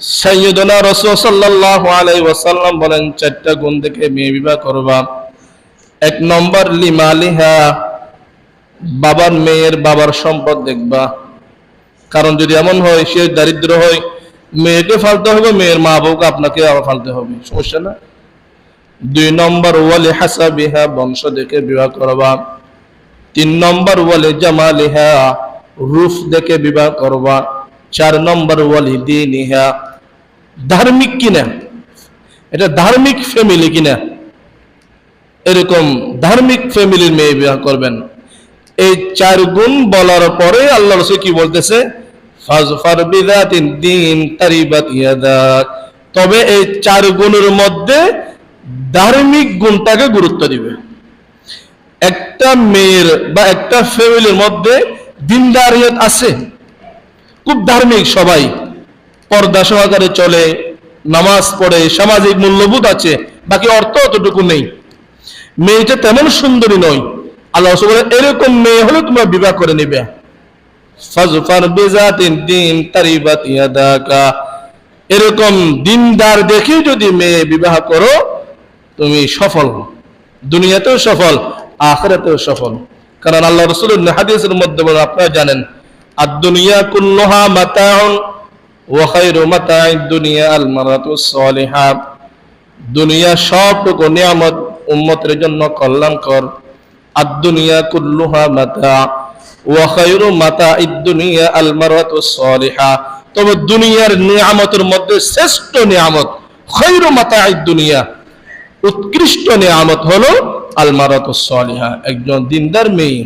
সাইয়্যিদুনা রাসূল সাল্লাল্লাহু আলাইহি ওয়াসাল্লাম বলেন, চারটা গুণ দেখে মেয়ে বিবাহ করবা। এক নম্বর লিমালিহা, বাবার মেয়ের বাবার সম্পদ দেখবা। কারণ যদি এমন হয় সে দারিদ্র হয়, মেয়েকে ফালতে হবে, মেয়ের মা বাবুকে আপনাকে আবার ফালতে হবে, সমস্যা না। দুই নম্বর ওয়ালি হাসাবিহা, বংশ দেখে বিবাহ করবা। তিন নম্বর ওয়ালি জামালিহা, রূপ দেখে বিবাহ করবা। চার নম্বর ওয়ালি দীনিহা, ধার্মিক কিনা, এটা ধার্মিক ফ্যামিলি কিনা, এরকম ধার্মিক ফ্যামিলির মেয়ে বিবাহ করবেন। এই চার গুণ বলার পরে আল্লাহ রাসূল কি বলতেছে, ফাজফার বিযাতিদ দ্বীন তারিবাত ইয়াদাক, তবে এই চার গুণের মধ্যে ধার্মিক গুণটাকে গুরুত্ব দিবে। একটা মেয়ের বা একটা ফ্যামিলির মধ্যে দিনদারিয়ত আছে, খুব ধার্মিক, সবাই পর্দা সহকারে চলে, নামাজ পড়ে, সামাজিক মূল্যবোধ আছে, বাকি অর্থ অতটুকু নেই, মেয়েটা তেমন সুন্দরী নয়, আল্লাহ রাসূল বলেন এরকম মেয়ে হলে তোমরা বিবাহ করে নেবে। ফাজফার বিযাতিদ দ্বীন তারিবাত ইয়াদাকা, এরকম দিনদার দেখে যদি মেয়ে বিবাহ করো তুমি সফল, দুনিয়াতেও সফল, আখিরাতেও সফল। কারণ আল্লাহ রাসূল হাদিসের মধ্যে বলেন, আপনারা জানেন, আদ-দুনিয়া কুল্লুহা মাতাউন ওয়া খায়রু মাতা'id দুনিয়া আল মারাতুস সালিহা, দুনিয়া সবটুকু নিয়ামত উম্মতের জন্য কল্যাণকর। আদ-দুনিয়া কুল্লুহা মাতা ওয়া খায়রু মাতা'id দুনিয়া আল মারাতুস সালিহা, তবে দুনিয়ার নিয়ামতের মধ্যে শ্রেষ্ঠ নিয়ামত, খায়রু মাতা'id দুনিয়া, উৎকৃষ্ট নিয়ামত হলো আল মারাতুস সালিহা, একজন দিনদার মেয়ে।